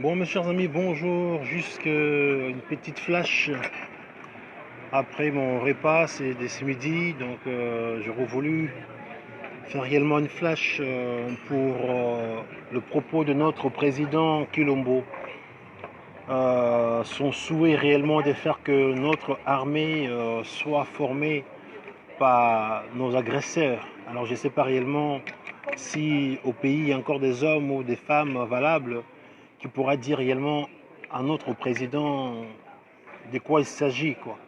Bon, mes chers amis, bonjour. Juste une petite flash après mon repas, c'est ce midi. Donc, j'aurais voulu faire réellement une flash pour le propos de notre président Kilombo. Son souhait réellement de faire que notre armée soit formée par nos agresseurs. Alors, je ne sais pas réellement si au pays il y a encore des hommes ou des femmes valables qui pourra dire réellement à notre président de quoi il s'agit, quoi.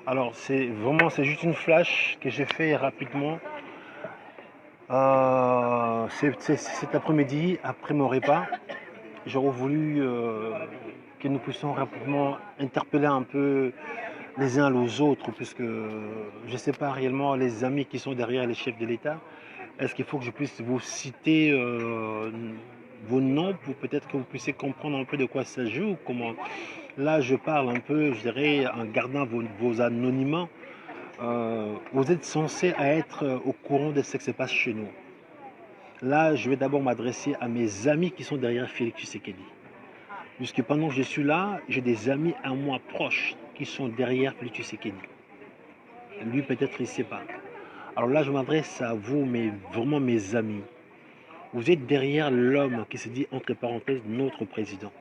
Alors c'est juste une flash que j'ai fait rapidement. Cet après-midi, après mon repas, j'aurais voulu que nous puissions rapidement interpeller un peu les uns les autres, puisque je ne sais pas réellement les amis qui sont derrière les chefs de l'État. Est-ce qu'il faut que je puisse vous citer vos noms pour peut-être que vous puissiez comprendre un peu de quoi ça joue, comment. Là, je parle un peu, je dirais, en gardant vos anonymats. Vous êtes censé être au courant de ce qui se passe chez nous. Là, je vais d'abord m'adresser à mes amis qui sont derrière Félix Tshisekedi. Puisque pendant que je suis là, j'ai des amis à moi proches qui sont derrière Félix Tshisekedi. Lui, peut-être, il ne sait pas. Alors là, je m'adresse à vous, mais vraiment mes amis. Vous êtes derrière l'homme qui se dit, entre parenthèses, notre président.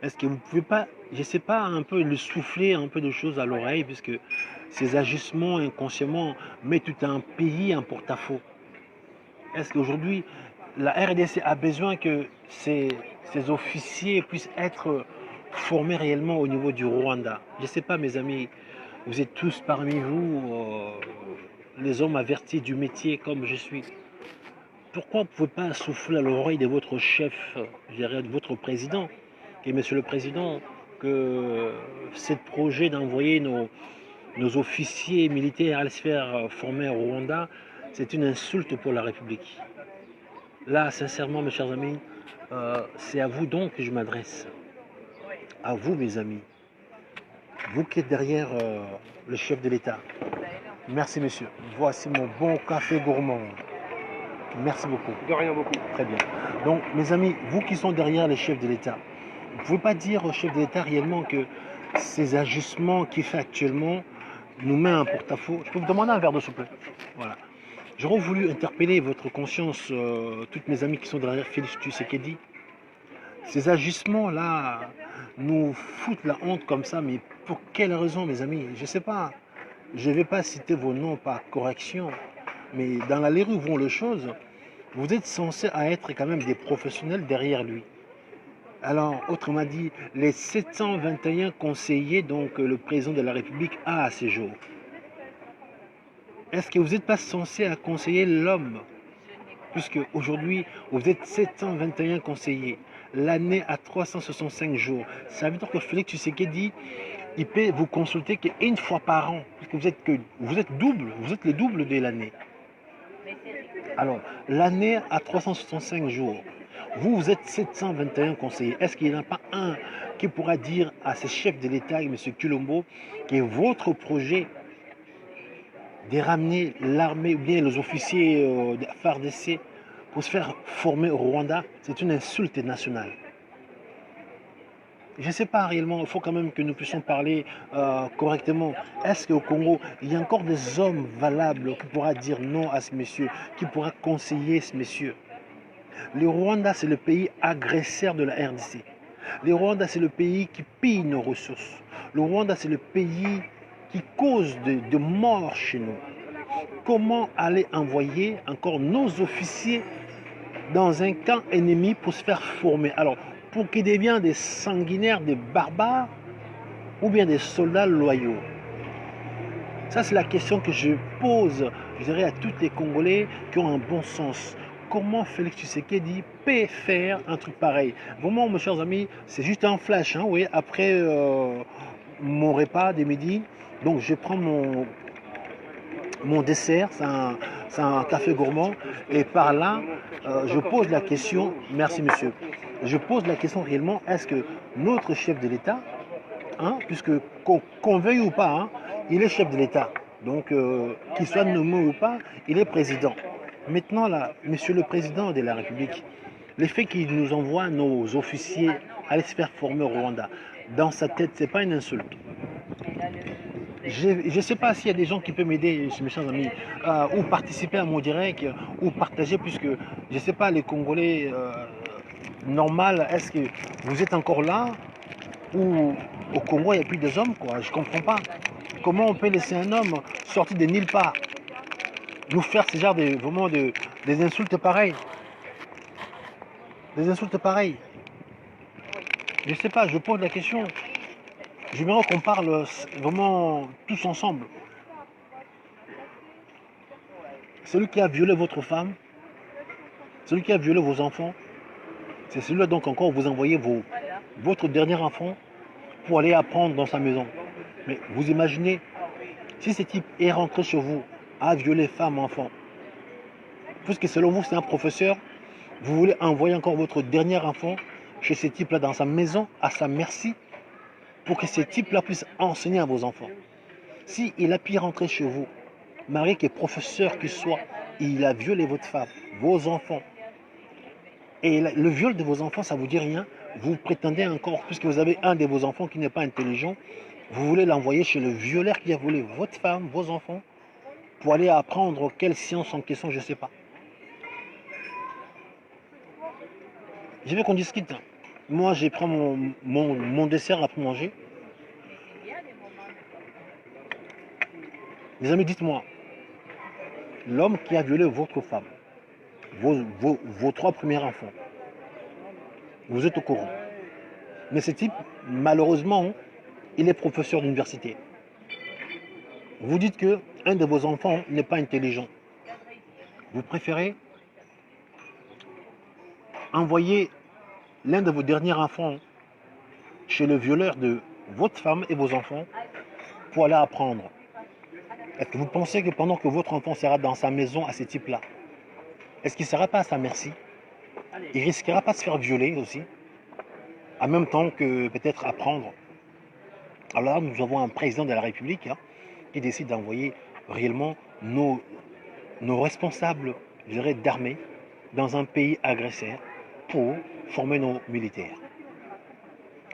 Est-ce que vous ne pouvez pas, je ne sais pas, un peu lui souffler un peu de choses à l'oreille, puisque ces agissements inconsciemment mettent tout un pays en porte-à-faux. Est-ce qu'aujourd'hui, la RDC a besoin que ces officiers puissent être formés réellement au niveau du Rwanda? Je ne sais pas, mes amis, vous êtes tous parmi vous les hommes avertis du métier comme je suis. Pourquoi vous ne pouvez pas souffler à l'oreille de votre chef, je dirais de votre président, et monsieur le président, que ce projet d'envoyer nos officiers militaires à se faire former au Rwanda, c'est une insulte pour la République. Là, sincèrement, mes chers amis, c'est à vous donc que je m'adresse. À vous, mes amis. Vous qui êtes derrière le chef de l'État. Merci, monsieur. Voici mon bon café gourmand. Merci beaucoup. De rien beaucoup. Très bien. Donc, mes amis, vous qui sont derrière les chefs de l'État, vous ne pouvez pas dire au chef de l'État réellement que ces ajustements qu'il fait actuellement nous met en porte-à-faux. Je peux vous demander un verre de soupe? Voilà. J'aurais voulu interpeller votre conscience, toutes mes amis qui sont derrière Félix Tshisekedi. Ces ajustements-là nous foutent la honte comme ça, mais pour quelle raison, mes amis? Je ne sais pas. Je ne vais pas citer vos noms par correction, mais dans la rue où vont les choses, vous êtes censés être quand même des professionnels derrière lui. Alors, autrement dit, les 721 conseillers, donc le président de la République a à ses jours. Est-ce que vous n'êtes pas censé conseiller l'homme? Puisque aujourd'hui, vous êtes 721 conseillers. L'année a 365 jours. Ça veut dire que Félix Tshisekedi, il peut vous consulter qu'une fois par an. Puisque vous êtes double, vous êtes le double de l'année. Alors, l'année a 365 jours. Vous êtes 721 conseillers. Est-ce qu'il n'y en a pas un qui pourra dire à ces chefs de l'État, M. Kilombo, que votre projet de ramener l'armée ou bien les officiers de FARDC pour se faire former au Rwanda, c'est une insulte nationale? Je ne sais pas réellement, il faut quand même que nous puissions parler correctement. Est-ce qu'au Congo, il y a encore des hommes valables qui pourra dire non à ce monsieur, qui pourra conseiller ce monsieur? Le Rwanda, c'est le pays agresseur de la RDC. Le Rwanda, c'est le pays qui pille nos ressources. Le Rwanda, c'est le pays qui cause de morts chez nous. Comment aller envoyer encore nos officiers dans un camp ennemi pour se faire former? Alors, pour qu'ils deviennent des sanguinaires, des barbares, ou bien des soldats loyaux? Ça, c'est la question que je pose, je dirais, à tous les Congolais qui ont un bon sens. Comment Félix Tshisekedi peut faire un truc pareil? Vraiment, mes chers amis, c'est juste un flash, hein, oui, après mon repas de midi. Donc, je prends mon dessert, c'est un café gourmand, et par là, je pose la question, merci monsieur, je pose la question réellement, est-ce que notre chef de l'État, hein, puisque qu'on veuille ou pas, hein, il est chef de l'État, donc qu'il soit nommé ou pas, il est président. Maintenant là, monsieur le président de la République, Le fait qu'il nous envoie nos officiers aller se faire former au Rwanda, dans sa tête, c'est pas une insulte. Je ne sais pas s'il y a des gens qui peuvent m'aider, mes chers amis, ou participer à mon direct, ou partager, puisque je ne sais pas, les Congolais normal, est-ce que vous êtes encore là, ou au Congo il n'y a plus des hommes, quoi. Je ne comprends pas. Comment on peut laisser un homme sorti de nulle part nous faire ce genre de, vraiment des insultes pareilles. Des insultes pareilles. Je ne sais pas, je pose la question. J'aimerais qu'on parle vraiment tous ensemble. Celui qui a violé votre femme, celui qui a violé vos enfants, c'est celui-là donc encore vous envoyez votre dernier enfant pour aller apprendre dans sa maison. Mais vous imaginez, si ce type est rentré chez vous, a violé femme, enfant, puisque selon vous c'est un professeur, vous voulez envoyer encore votre dernier enfant chez ce type-là dans sa maison, à sa merci, pour que ce type-là puisse enseigner à vos enfants. Si il a pu rentrer chez vous, malgré que professeur qu'il soit, il a violé votre femme, vos enfants, et le viol de vos enfants, ça vous dit rien, vous prétendez encore, puisque vous avez un de vos enfants qui n'est pas intelligent, vous voulez l'envoyer chez le violeur qui a volé votre femme, vos enfants, pour aller apprendre quelle science en question, je ne sais pas. Je veux qu'on discute. Moi, je prends mon dessert après manger. Les amis, dites-moi, l'homme qui a violé votre femme, vos trois premiers enfants, vous êtes au courant. Mais ce type, malheureusement, il est professeur d'université. Vous dites que un de vos enfants n'est pas intelligent. Vous préférez envoyer l'un de vos derniers enfants chez le violeur de votre femme et vos enfants pour aller apprendre. Est-ce que vous pensez que pendant que votre enfant sera dans sa maison à ce type-là, est-ce qu'il ne sera pas à sa merci? Il ne risquera pas de se faire violer aussi, en même temps que peut-être apprendre. Alors là, nous avons un président de la République qui décide d'envoyer réellement nos responsables, je dirais, d'armée dans un pays agresseur pour former nos militaires.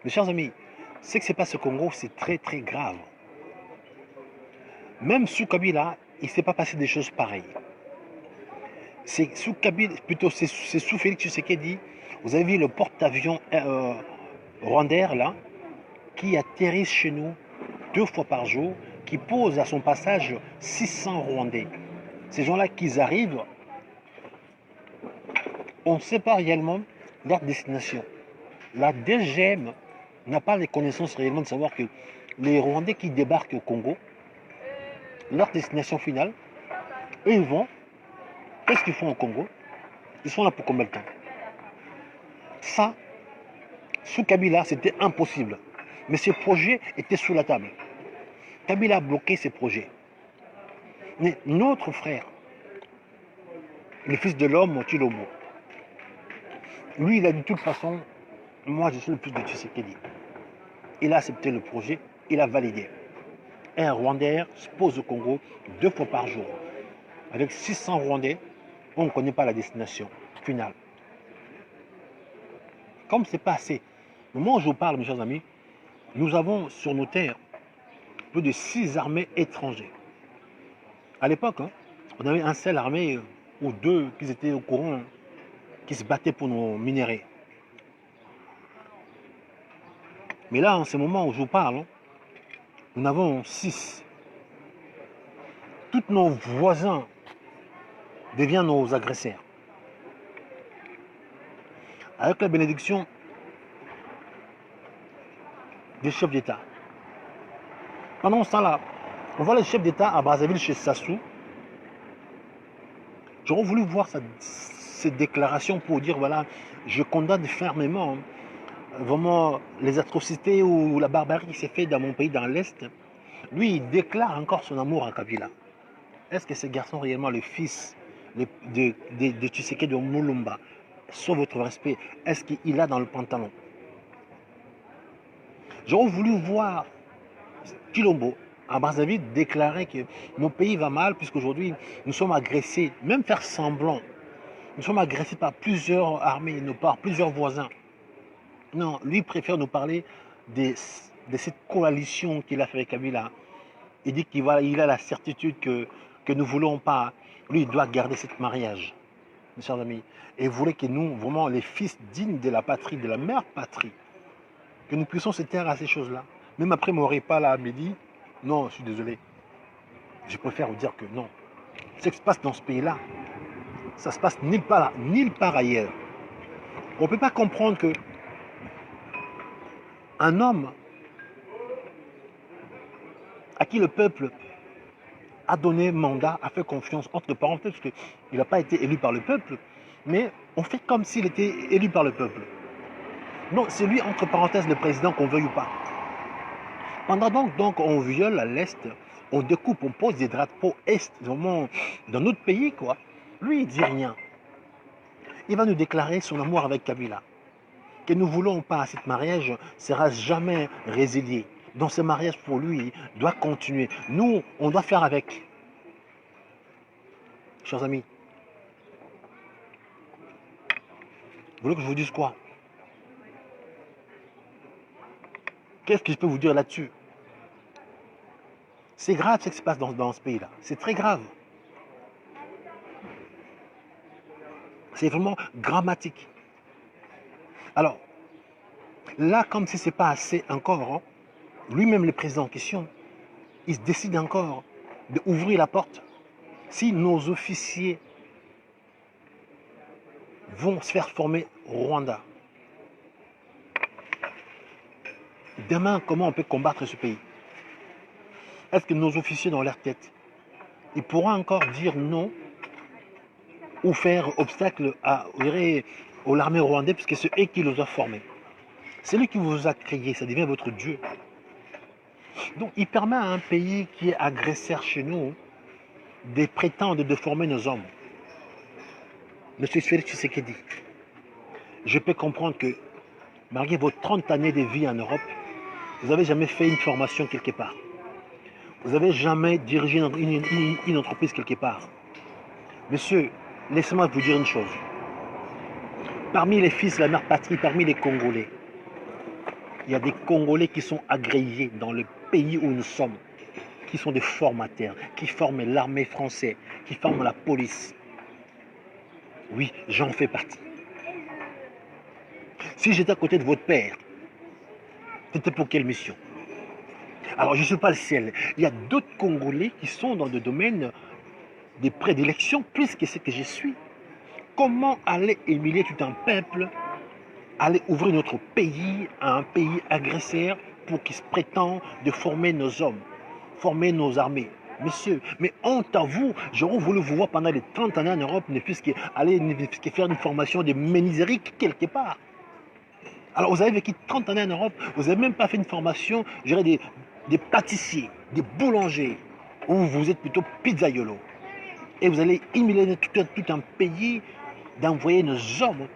Mes chers amis, ce qui se passe au Congo, c'est très très grave. Même sous Kabila, il ne s'est pas passé des choses pareilles. C'est sous Kabila, plutôt c'est sous Félix Tshisekedi, vous avez vu le porte-avions rwandais là, qui atterrisse chez nous 2 fois par jour, qui pose à son passage 600 Rwandais. Ces gens-là qui arrivent, on ne sait pas réellement leur destination. La DGM n'a pas les connaissances réellement de savoir que les Rwandais qui débarquent au Congo, leur destination finale, eux ils vont, qu'est-ce qu'ils font au Congo? Ils sont là pour combien de temps? Ça, sous Kabila, c'était impossible. Mais ces projets étaient sous la table. Kabila a bloqué ces projets. Mais notre frère, le fils de l'homme, Tshilombo, lui, il a dit de toute façon, moi je suis le fils de Tshisekedi. Il a accepté le projet, il a validé. Un Rwandais se pose au Congo 2 fois par jour. Avec 600 Rwandais, on ne connaît pas la destination finale. Comme c'est pas assez, au moment où je vous parle, mes chers amis, nous avons sur nos terres plus de 6 armées étrangères. À l'époque, on avait un seul armée ou 2 qui étaient au courant, qui se battaient pour nos minéraux. Mais là, en ce moment où je vous parle, nous en avons 6. Tous nos voisins deviennent nos agresseurs. Avec la bénédiction des chefs d'État. Pendant ce temps-là, on voit le chef d'État à Brazzaville chez Sassou. J'aurais voulu voir cette déclaration pour dire, voilà, je condamne fermement vraiment les atrocités ou la barbarie qui s'est faite dans mon pays, dans l'Est. Lui, il déclare encore son amour à Kabila. Est-ce que ce garçon réellement le fils de Tshisekedi de Mulumba, soit votre respect, est-ce qu'il a dans le pantalon? J'aurais voulu voir Tshilombo à Brazzaville déclarer que mon pays va mal puisqu'aujourd'hui nous sommes agressés, même faire semblant Nous sommes agressés par plusieurs armées, par plusieurs voisins. Non, lui préfère nous parler des- de cette coalition qu'il a fait avec Kabila. Il dit il a la certitude que nous ne voulons pas. Lui, il doit garder ce mariage, mes chers amis. Et il voulait que nous, vraiment, les fils dignes de la patrie, de la mère patrie, que nous puissions se taire à ces choses-là. Même après mon repas là à midi, non, je suis désolé. Je préfère vous dire que non. Ce qui se passe dans ce pays-là, ça se passe nulle part ailleurs. On ne peut pas comprendre que un homme à qui le peuple a donné mandat, a fait confiance, entre parenthèses, parce qu'il n'a pas été élu par le peuple, mais on fait comme s'il était élu par le peuple. Non, c'est lui, entre parenthèses, le président, qu'on veuille ou pas. Pendant donc on viole à l'Est, on découpe, on pose des drapeaux Est, vraiment, dans notre pays, quoi. Lui, il dit rien. Il va nous déclarer son amour avec Kabila. Que nous voulons pas, ce mariage ne sera jamais résilié. Donc ce mariage, pour lui, doit continuer. Nous, on doit faire avec. Chers amis, vous voulez que je vous dise quoi? Qu'est-ce que je peux vous dire là-dessus? C'est grave ce qui se passe dans ce pays-là. C'est très grave. C'est vraiment dramatique. Alors, là, comme si ce n'est pas assez encore, hein, lui-même le président en question, il se décide encore d'ouvrir la porte. Si nos officiers vont se faire former au Rwanda, demain, comment on peut combattre ce pays? Est-ce que nos officiers dans leur tête, ils pourront encore dire non ou faire obstacle à l'armée rwandaise, puisque c'est eux qui les ont formés? C'est lui qui vous a créé, ça devient votre Dieu. Donc il permet à un pays qui est agresseur chez nous de prétendre de former nos hommes. Monsieur Félix Tshisekedi, je peux comprendre que malgré vos 30 années de vie en Europe, vous n'avez jamais fait une formation quelque part. Vous n'avez jamais dirigé une entreprise quelque part. Monsieur, laissez-moi vous dire une chose. Parmi les fils de la mère patrie, parmi les Congolais, il y a des Congolais qui sont agréés dans le pays où nous sommes, qui sont des formateurs, qui forment l'armée française, qui forment la police. Oui, j'en fais partie. Si j'étais à côté de votre père, c'était pour quelle mission? Alors, je ne suis pas le ciel. Il y a d'autres Congolais qui sont dans le domaine des prédilections plus que ce que je suis. Comment aller humilier tout un peuple, aller ouvrir notre pays à un pays agresseur pour qu'il se prétend de former nos hommes, former nos armées? Messieurs, mais honte à vous, j'aurais voulu vous voir pendant les 30 années en Europe, ne fût-ce qu'aller faire une formation de menuiserie quelque part. Alors vous avez vécu 30 années en Europe, vous n'avez même pas fait une formation, je dirais des pâtissiers, des boulangers, ou vous êtes plutôt pizzaiolo. Et vous allez humilier tout un pays d'envoyer nos hommes,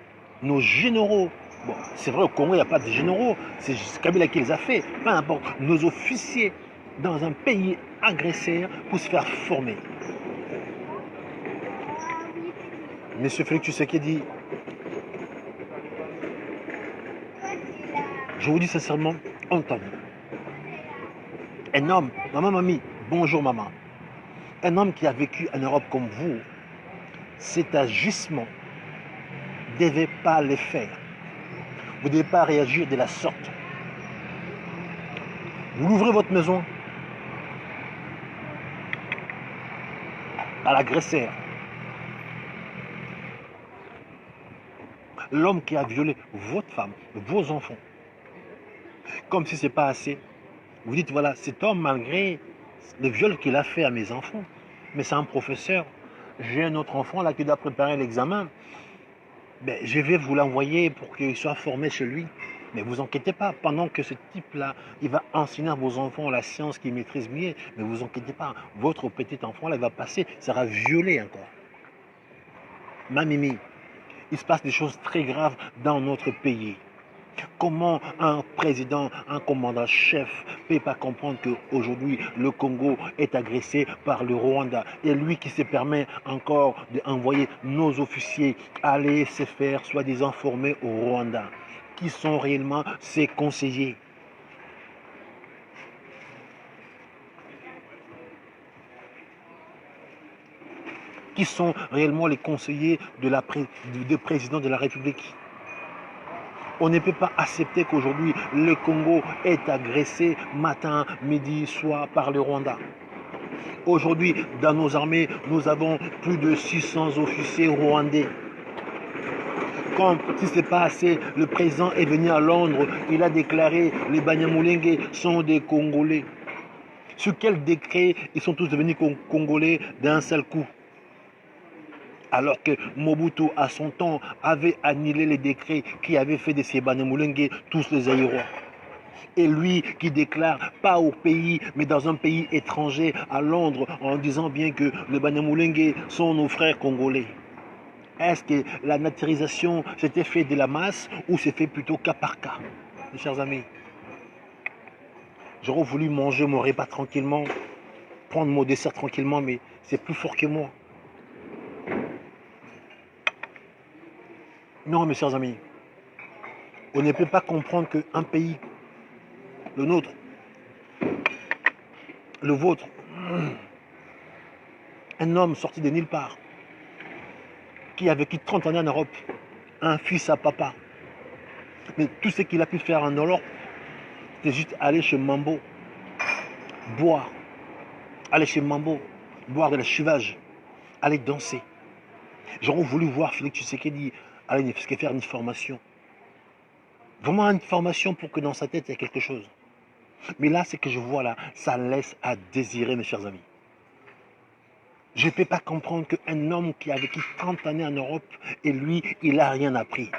nos généraux. Bon, c'est vrai, au Congo, il n'y a pas de généraux, c'est Kabila qui les a fait, peu importe, nos officiers dans un pays agresseur pour se faire former. Monsieur Félix Tshisekedi, je vous dis sincèrement, honte à vous. Un homme, maman, mamie, bonjour maman. Un homme qui a vécu en Europe comme vous, cet agissement ne devait pas le faire. Vous ne devez pas réagir de la sorte. Vous ouvrez votre maison à l'agresseur. L'homme qui a violé votre femme, vos enfants. Comme si ce n'est pas assez. Vous dites, voilà, cet homme, malgré le viol qu'il a fait à mes enfants, mais c'est un professeur. J'ai un autre enfant là qui doit préparer l'examen. Ben, je vais vous l'envoyer pour qu'il soit formé chez lui. Mais vous inquiétez pas, pendant que ce type-là, il va enseigner à vos enfants la science qu'il maîtrise mieux, mais vous inquiétez pas, votre petit enfant-là, il va passer, sera violé encore. Ma Mimi, il se passe des choses très graves dans notre pays. Comment un président, un commandant-chef ne peut pas comprendre qu'aujourd'hui le Congo est agressé par le Rwanda et lui qui se permet encore d'envoyer nos officiers aller se faire soi-disant former au Rwanda? Qui sont réellement ses conseillers? Qui sont réellement les conseillers du président de la République? On ne peut pas accepter qu'aujourd'hui le Congo est agressé matin, midi, soir par le Rwanda. Aujourd'hui, dans nos armées, nous avons plus de 600 officiers rwandais. Comme si ce n'est pas assez, le président est venu à Londres, il a déclaré les Banyamulenge sont des Congolais. Sur quel décret ils sont tous devenus Congolais d'un seul coup? Alors que Mobutu, à son temps, avait annulé les décrets qui avaient fait de ces Banyamulenge tous les Aïrois. Et lui qui déclare, pas au pays, mais dans un pays étranger, à Londres, en disant bien que les Banyamulenge sont nos frères congolais. Est-ce que la naturalisation s'était fait de la masse ou s'est fait plutôt cas par cas? Mes chers amis, j'aurais voulu manger mon repas tranquillement, prendre mon dessert tranquillement, mais c'est plus fort que moi. Non, mes chers amis, on ne peut pas comprendre qu'un pays, le nôtre, le vôtre, un homme sorti de nulle part, qui a vécu 30 années en Europe, un fils à papa, mais tout ce qu'il a pu faire en Europe, c'est juste aller chez Mambo, boire, aller chez Mambo, boire de la chivage, aller danser. J'aurais voulu voir Félix Tshisekedi aller faire une formation. Vraiment une formation pour que dans sa tête, il y ait quelque chose. Mais là, ce que je vois là, ça laisse à désirer, mes chers amis. Je ne peux pas comprendre qu'un homme qui a vécu 30 années en Europe, et lui, il n'a rien appris.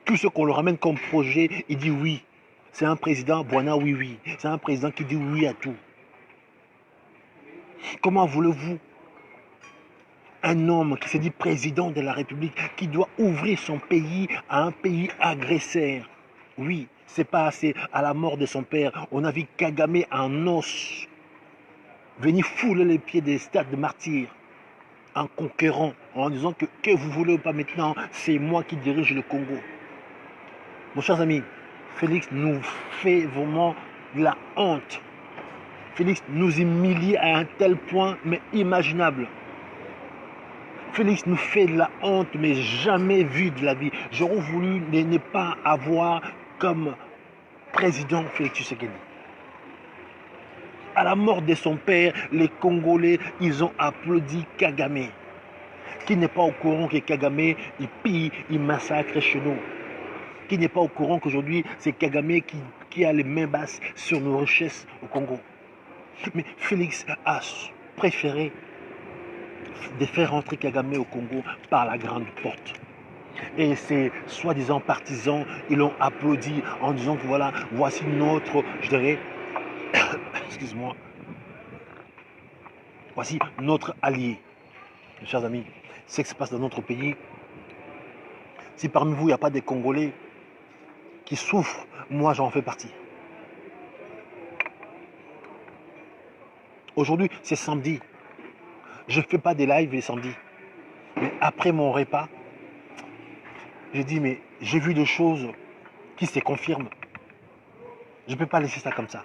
Tout ce qu'on le ramène comme projet, il dit oui. C'est un président, Bwana, oui, oui. C'est un président qui dit oui à tout. Comment voulez-vous un homme qui se dit président de la République, qui doit ouvrir son pays à un pays agresseur? Oui, c'est pas assez. À la mort de son père, on a vu Kagame en os venir fouler les pieds des stades de martyrs en conquérant, en disant que vous voulez ou pas maintenant, c'est moi qui dirige le Congo. Mon chers amis, Félix nous fait vraiment de la honte. Félix nous humilie à un tel point, mais imaginable. Félix nous fait de la honte, mais jamais vu de la vie. J'aurais voulu ne pas avoir comme président Félix Tshisekedi. À la mort de son père, les Congolais, ils ont applaudi Kagame. Qui n'est pas au courant que Kagame, il pille, il massacre chez nous? Qui n'est pas au courant qu'aujourd'hui, c'est Kagame qui a les mains basses sur nos richesses au Congo? Mais Félix a préféré de faire rentrer Kagame au Congo par la grande porte. Et ces soi-disant partisans, ils l'ont applaudi en disant que voilà, voici notre, je dirais, excuse-moi, voici notre allié. Mes chers amis, ce qui se passe dans notre pays, si parmi vous, il n'y a pas des Congolais qui souffrent, moi j'en fais partie. Aujourd'hui, c'est samedi. Je ne fais pas des lives les samedis. Mais après mon repas, j'ai dit, mais j'ai vu des choses qui se confirment. Je ne peux pas laisser ça comme ça.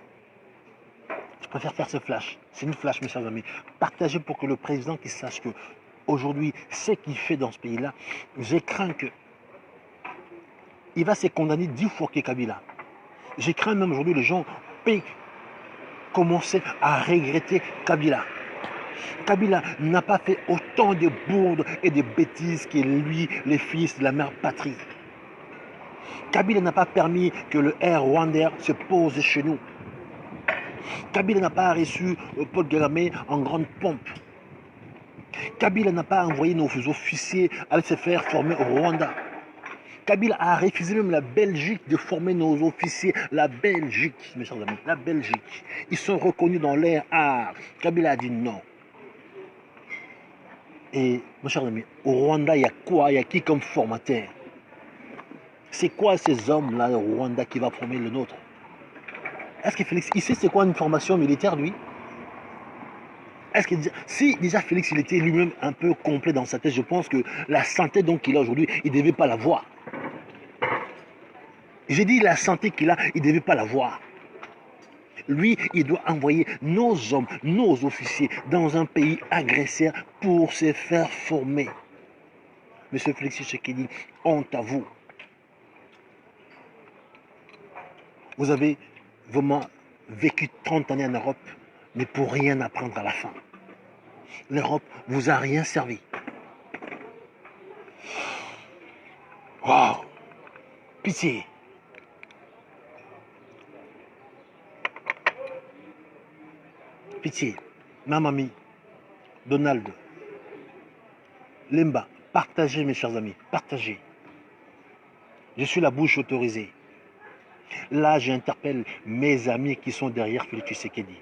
Je préfère faire ce flash. C'est une flash, mes chers amis. Partagez pour que le président qui sache que aujourd'hui, ce qu'il fait dans ce pays-là, j'ai craint que il va se condamner 10 fois que Kabila. J'ai craint même aujourd'hui les gens peuvent commencer à regretter Kabila. Kabila n'a pas fait autant de bourdes et de bêtises que lui, les fils de la mère patrie. Kabila n'a pas permis que le Air Rwanda se pose chez nous. Kabila n'a pas reçu Paul Kagame en grande pompe. Kabila n'a pas envoyé nos officiers aller se faire former au Rwanda. Kabila a refusé même la Belgique de former nos officiers. La Belgique, mes chers amis, la Belgique. Ils sont reconnus dans l'air art. Kabila a dit non. Et, mes chers amis, au Rwanda, il y a quoi? Il y a qui comme formateur? C'est quoi ces hommes-là au Rwanda qui va former le nôtre? Est-ce que Félix, il sait c'est quoi une formation militaire, lui? Est-ce que si déjà Félix, il était lui-même un peu complet dans sa tête, je pense que la santé donc qu'il a aujourd'hui, il ne devait pas l'avoir. J'ai dit la santé qu'il a, il ne devait pas l'avoir. Lui, il doit envoyer nos hommes, nos officiers dans un pays agresseur pour se faire former. Monsieur Félix Tshisekedi, honte à vous. Vous avez vraiment vécu 30 années en Europe, mais pour rien apprendre à la fin. L'Europe vous a rien servi. Waouh! Pitié! Pitié! Ma mamie, Donald, Lemba, partagez mes chers amis, partagez. Je suis la bouche autorisée. Là, j'interpelle mes amis qui sont derrière Félix Tshisekedi.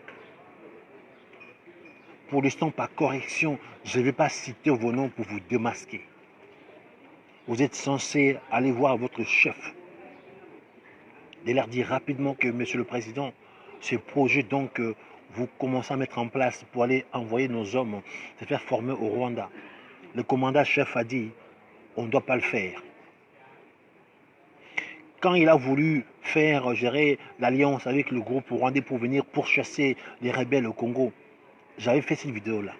Pour l'instant, par correction, je ne vais pas citer vos noms pour vous démasquer. Vous êtes censé aller voir votre chef, de leur dire rapidement que, Monsieur le Président, ce projet donc vous commencez à mettre en place pour aller envoyer nos hommes se faire former au Rwanda. Le commandant chef a dit, on ne doit pas le faire. Quand il a voulu faire gérer l'alliance avec le groupe rwandais pour venir pourchasser les rebelles au Congo, j'avais fait cette vidéo-là.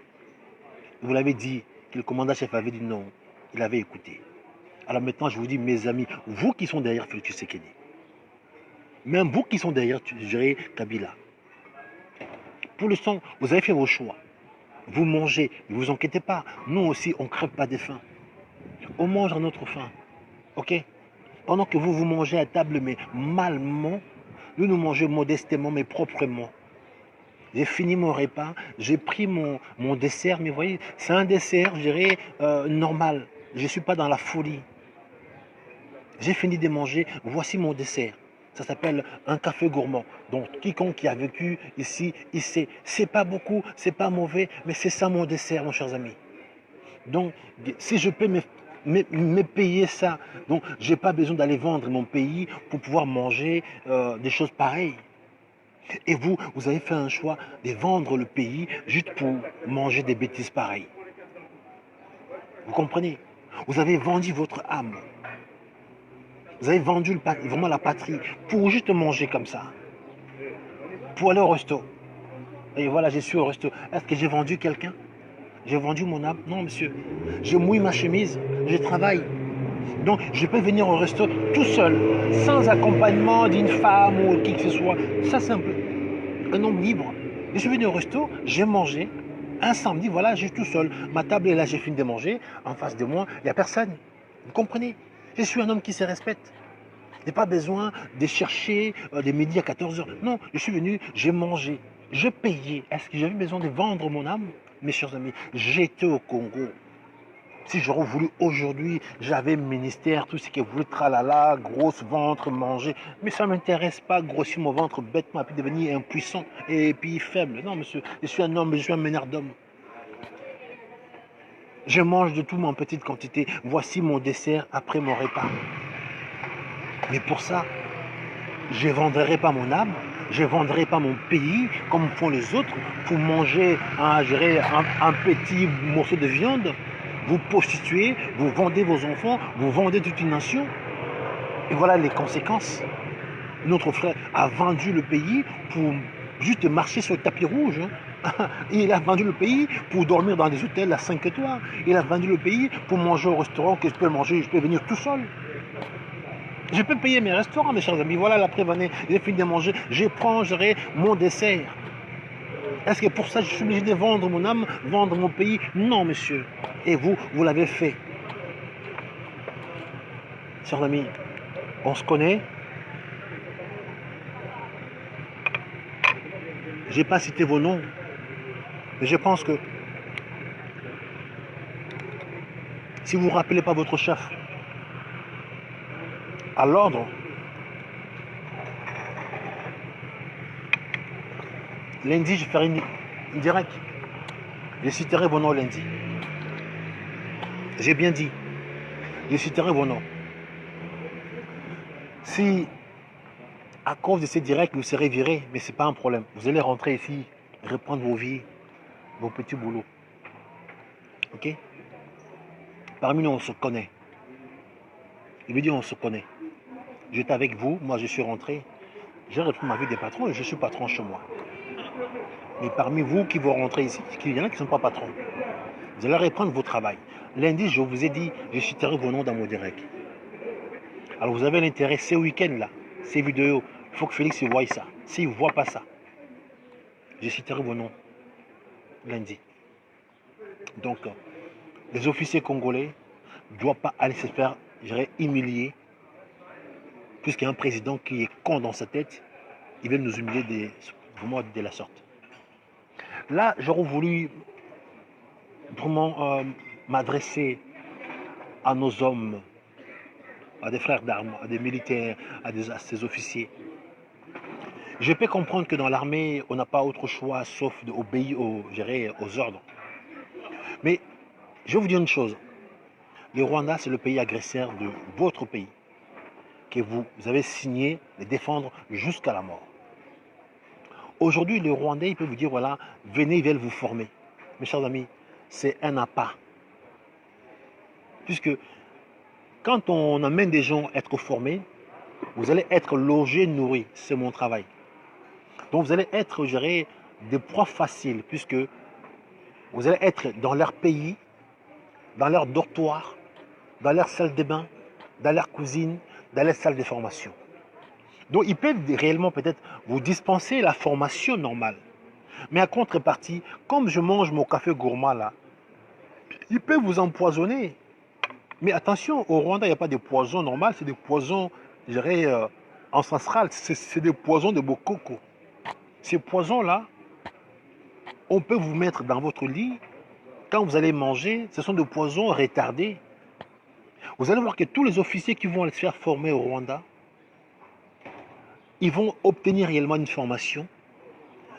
Vous l'avez dit, que le commandant chef avait dit non. Il avait écouté. Alors maintenant, je vous dis, mes amis, vous qui sont derrière Félix Tshisekedi, même vous qui sont derrière Kabila, pour l'instant, vous avez fait vos choix. Vous mangez, ne vous inquiétez pas. Nous aussi, on ne crève pas de faim. On mange à notre faim. Ok? Pendant que vous mangez à table, mais malement, nous mangeons modestement, mais proprement. J'ai fini mon repas, j'ai pris mon dessert, mais vous voyez, c'est un dessert, je dirais, normal. Je ne suis pas dans la folie. J'ai fini de manger, voici mon dessert. Ça s'appelle un café gourmand. Donc, quiconque qui a vécu ici, il sait. C'est pas beaucoup, c'est pas mauvais, mais c'est ça mon dessert, mon chers amis. Donc, si je peux me payer ça, donc je n'ai pas besoin d'aller vendre mon pays pour pouvoir manger des choses pareilles. Et vous, vous avez fait un choix de vendre le pays juste pour manger des bêtises pareilles. Vous comprenez? Vous avez vendu votre âme. Vous avez vendu vraiment la patrie pour juste manger comme ça. Pour aller au resto. Et voilà, je suis au resto. Est-ce que j'ai vendu quelqu'un? J'ai vendu mon âme? Non, monsieur. Je mouille ma chemise, je travaille. Donc, je peux venir au resto tout seul, sans accompagnement d'une femme ou qui que ce soit. Ça, c'est un homme libre. Je suis venu au resto, j'ai mangé. Un samedi, voilà, je suis tout seul. Ma table est là, j'ai fini de manger. En face de moi, il n'y a personne. Vous comprenez? Je suis un homme qui se respecte. Je n'ai pas besoin de chercher des midi à 14h. Non, je suis venu, j'ai mangé, j'ai payé. Est-ce que j'avais besoin de vendre mon âme? Mes chers amis, j'étais au Congo. Si j'aurais voulu aujourd'hui, j'avais ministère, tout ce qui est voulu, tralala, grosse ventre, manger. Mais ça ne m'intéresse pas, grossir mon ventre bêtement, puis devenir impuissant et puis faible. Non, monsieur, je suis un homme, je suis un meneur d'homme. Je mange de tout en petite quantité. Voici mon dessert après mon repas. Mais pour ça, je ne vendrai pas mon âme, je ne vendrai pas mon pays comme font les autres pour manger un petit morceau de viande. Vous prostituez, vous vendez vos enfants, vous vendez toute une nation. Et voilà les conséquences. Notre frère a vendu le pays pour juste marcher sur le tapis rouge. Il a vendu le pays pour dormir dans des hôtels à 5 étoiles. Il a vendu le pays pour manger au restaurant que je peux manger, je peux venir tout seul. Je peux payer mes restaurants, mes chers amis. Voilà la prévenue. J'ai fini de manger. Je prendrai mon dessert. Est-ce que pour ça, je suis obligé de vendre mon âme, vendre mon pays? Non, monsieur. Et vous, vous l'avez fait. Chers amis, on se connaît. Je n'ai pas cité vos noms. Mais je pense que si vous ne rappelez pas votre chef à l'ordre, lundi, je ferai une direct. Je citerai vos noms lundi. J'ai bien dit. Je citerai vos noms. Si à cause de ces directs, vous serez viré, mais ce n'est pas un problème. Vous allez rentrer ici, reprendre vos vies, vos petits boulots. Ok? Parmi nous, on se connaît. Il veut dire on se connaît. J'étais avec vous, moi je suis rentré. J'ai repris ma vie de patron et je suis patron chez moi. Mais parmi vous qui vont rentrer ici, il y en a qui ne sont pas patrons. Vous allez reprendre vos travail. Lundi, je vous ai dit, je citerai vos noms dans mon direct. Alors vous avez l'intérêt, ces week-ends-là, ces vidéos, il faut que Félix voie ça. S'il ne voit pas ça, je citerai vos noms lundi. Donc, les officiers congolais ne doivent pas aller se faire, je dirais, humilier, puisqu'il y a un président qui est con dans sa tête, il veut nous humilier vraiment de la sorte. Là, j'aurais voulu vraiment m'adresser à nos hommes, à des frères d'armes, à des militaires, à ces officiers. Je peux comprendre que dans l'armée, on n'a pas autre choix sauf d'obéir aux ordres. Mais je vais vous dire une chose. Le Rwanda, c'est le pays agresseur de votre pays, que vous avez signé de défendre jusqu'à la mort. Aujourd'hui, les Rwandais, ils peuvent vous dire, voilà, venez, ils veulent vous former. Mes chers amis, c'est un appât. Puisque quand on amène des gens à être formés, vous allez être logés, nourris. C'est mon travail. Donc vous allez être, je dirais, des proies faciles, puisque vous allez être dans leur pays, dans leur dortoir, dans leur salle de bain, dans leur cuisine, dans leur salle de formation. Donc ils peuvent réellement peut-être vous dispenser la formation normale. Mais à contrepartie, comme je mange mon café gourmand là, ils peuvent vous empoisonner. Mais attention, au Rwanda, il n'y a pas de poison normal, c'est des poisons, je dirais, ancestrales, c'est des poisons de bokoko. Ces poisons-là, on peut vous mettre dans votre lit, quand vous allez manger, ce sont des poisons retardés. Vous allez voir que tous les officiers qui vont se faire former au Rwanda, ils vont obtenir réellement une formation.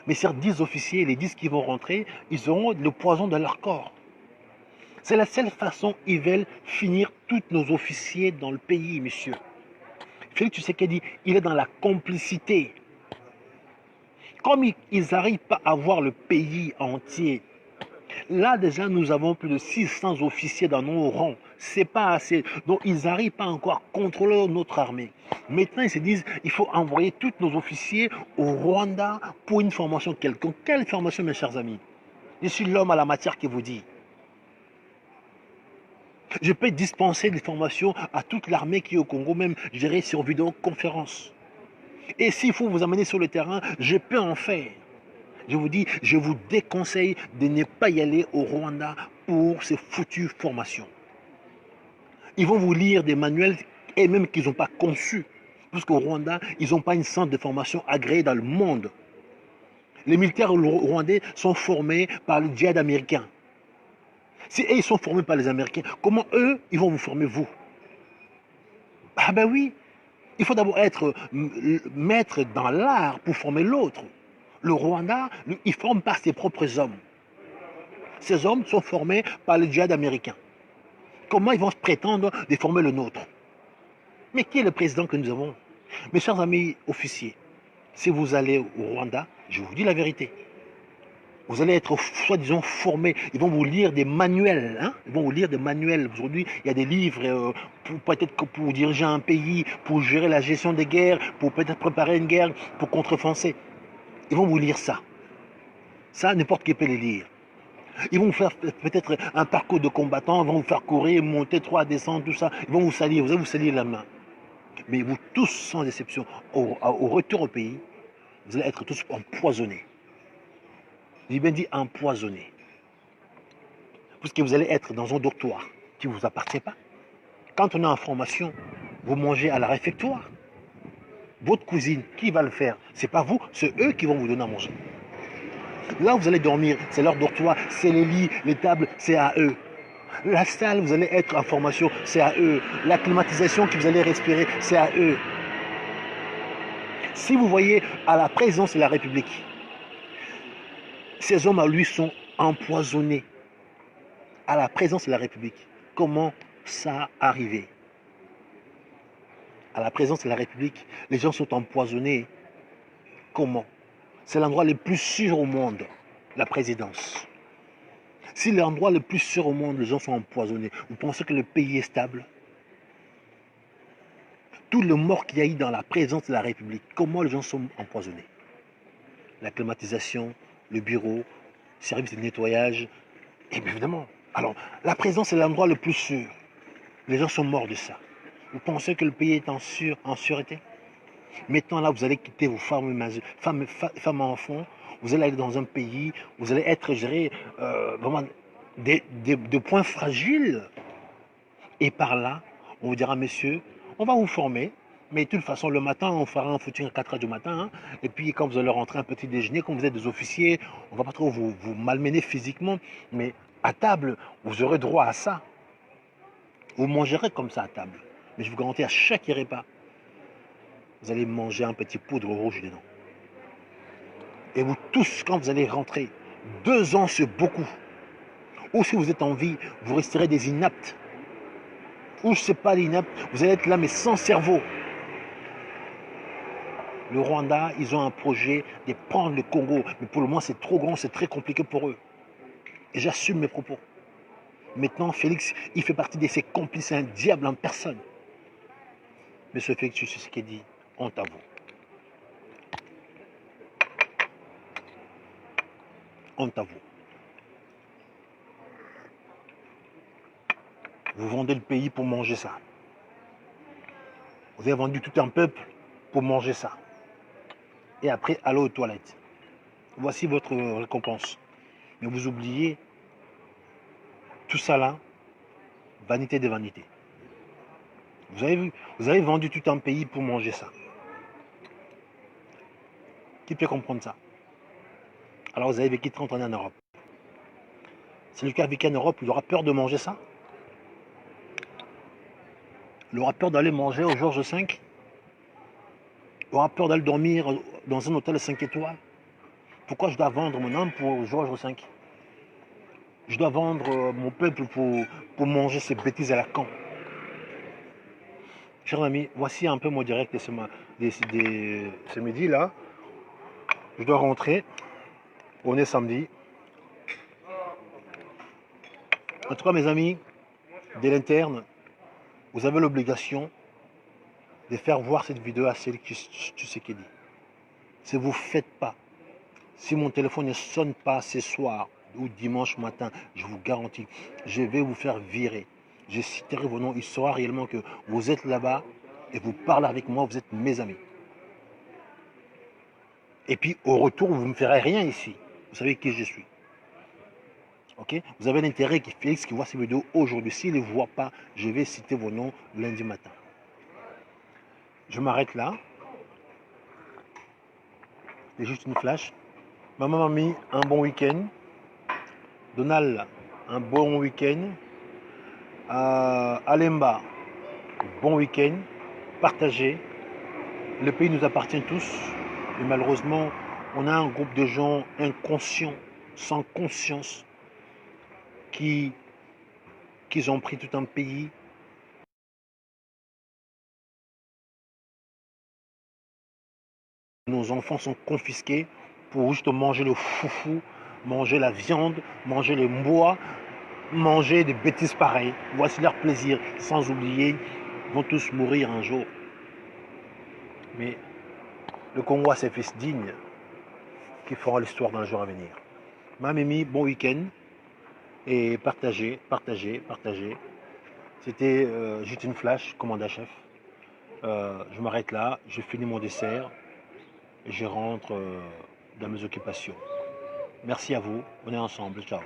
Mais ces 10 officiers, les 10 qui vont rentrer, ils auront le poison dans leur corps. C'est la seule façon ils veulent finir tous nos officiers dans le pays, monsieur. Félix Tshisekedi, il est dans la complicité. Comme ils n'arrivent pas à voir le pays entier, là déjà nous avons plus de 600 officiers dans nos rangs. C'est pas assez. Donc ils n'arrivent pas encore à contrôler notre armée. Maintenant ils se disent il faut envoyer tous nos officiers au Rwanda pour une formation quelconque. Quelle formation mes chers amis? Je suis l'homme à la matière qui vous dit. Je peux dispenser des formations à toute l'armée qui est au Congo, même gérer sur vidéoconférence. Et s'il faut vous amener sur le terrain, je peux en faire. Je vous dis, je vous déconseille de ne pas y aller au Rwanda pour ces foutues formations. Ils vont vous lire des manuels et même qu'ils n'ont pas conçus. Parce qu'au Rwanda, ils n'ont pas une centre de formation agréée dans le monde. Les militaires rwandais sont formés par le djihad américain. Si eux, ils sont formés par les Américains, comment eux, ils vont vous former vous? Ah ben oui, il faut d'abord être maître dans l'art pour former l'autre. Le Rwanda, il forme par ses propres hommes. Ces hommes sont formés par le djihad américain. Comment ils vont prétendre de former le nôtre? Mais qui est le président que nous avons? Mes chers amis officiers, si vous allez au Rwanda, je vous dis la vérité. Vous allez être soi-disant formés. Ils vont vous lire des manuels. Hein? Ils vont vous lire des manuels. Aujourd'hui, il y a des livres peut-être pour diriger un pays, pour gérer la gestion des guerres, pour peut-être préparer une guerre, pour contre-offenser. Ils vont vous lire ça. Ça, n'importe qui peut les lire. Ils vont vous faire peut-être un parcours de combattant, ils vont vous faire courir, monter, 3, descendre, tout ça. Ils vont vous salir, vous allez vous salir la main. Mais vous tous, sans exception, au retour au pays, vous allez être tous empoisonnés. J'ai bien dit empoisonnés. Puisque vous allez être dans un dortoir qui ne vous appartient pas. Quand on est en formation, vous mangez à la réfectoire. Votre cuisine, qui va le faire? C'est pas vous, c'est eux qui vont vous donner à manger. Là, vous allez dormir, c'est leur dortoir, c'est les lits, les tables, c'est à eux. La salle, vous allez être en formation, c'est à eux. La climatisation que vous allez respirer, c'est à eux. Si vous voyez à la présence de la République, ces hommes à lui sont empoisonnés. À la présence de la République. Comment ça arrivé? à la présidence de la République, les gens sont empoisonnés. Comment? C'est l'endroit le plus sûr au monde, la présidence. Si l'endroit le plus sûr au monde, les gens sont empoisonnés, vous pensez que le pays est stable? Tout le mort qu'il y a eu dans la présidence de la République, comment les gens sont empoisonnés? La climatisation, le bureau, le service de nettoyage, et bien évidemment. Alors, la présidence est l'endroit le plus sûr. Les gens sont morts de ça. Vous pensez que le pays est en sûreté? Maintenant, là, vous allez quitter vos femmes enfants, vous allez aller dans un pays, vous allez être géré vraiment des points fragiles. Et par là, on vous dira, monsieur, on va vous former, mais de toute façon, le matin, on fera un footing à 4 h du matin. Hein, et puis, quand vous allez rentrer un petit déjeuner, comme vous êtes des officiers, on ne va pas trop vous malmener physiquement, mais à table, vous aurez droit à ça. Vous mangerez comme ça à table. Mais je vous garantis, à chaque repas, vous allez manger un petit poudre rouge dedans. Et vous tous, quand vous allez rentrer, 2 ans c'est beaucoup. Ou si vous êtes en vie, vous resterez des inaptes. Ou je ne sais pas, des inaptes, vous allez être là mais sans cerveau. Le Rwanda, ils ont un projet de prendre le Congo. Mais pour le moment, c'est trop grand, c'est très compliqué pour eux. Et j'assume mes propos. Maintenant, Félix, il fait partie de ses complices, c'est un diable en personne. Monsieur Félix Tshisekedi, honte à vous. Honte à vous. Vous vendez le pays pour manger ça. Vous avez vendu tout un peuple pour manger ça. Et après, allez aux toilettes. Voici votre récompense. Mais vous oubliez, tout ça là, vanité de vanité. Vous avez vu, vous avez vendu tout un pays pour manger ça. Qui peut comprendre ça? Alors vous avez vécu 30 ans en Europe. Celui qui a vécu en Europe, il aura peur de manger ça? Il aura peur d'aller manger au Georges V? Il aura peur d'aller dormir dans un hôtel 5 étoiles? Pourquoi je dois vendre mon âme pour Georges V? Je dois vendre mon peuple pour manger ces bêtises à la con. Chers amis, voici un peu mon direct de ce midi là. Je dois rentrer. On est samedi. En tout cas, mes amis, de l'interne, vous avez l'obligation de faire voir cette vidéo à celle qui sais qui dit. Si vous ne faites pas, si mon téléphone ne sonne pas ce soir ou dimanche matin, je vous garantis, je vais vous faire virer. Je citerai vos noms, il saura réellement que vous êtes là-bas et vous parlez avec moi, vous êtes mes amis. Et puis au retour, vous ne me ferez rien ici. Vous savez qui je suis. Ok? Vous avez l'intérêt que Félix qui voit ces vidéos aujourd'hui. S'il ne les voit pas, je vais citer vos noms lundi matin. Je m'arrête là. C'est juste une flash. Maman m'a mis un bon week-end. Donald, un bon week-end. Alemba, bon week-end. Partagez. Le pays nous appartient tous. Et malheureusement, on a un groupe de gens inconscients, sans conscience, qui ont pris tout un pays. Nos enfants sont confisqués pour juste manger le foufou, manger la viande, manger les bois, manger des bêtises pareilles. Voici leur plaisir, sans oublier, ils vont tous mourir un jour. Mais le Congo a ses fils dignes qui feront l'histoire d'un jour à venir. Ma Mimi, bon week-end et partagez, partagez, partagez. C'était juste une flash, commandant chef. Je m'arrête là, je finis mon dessert et je rentre dans mes occupations. Merci à vous, on est ensemble, ciao.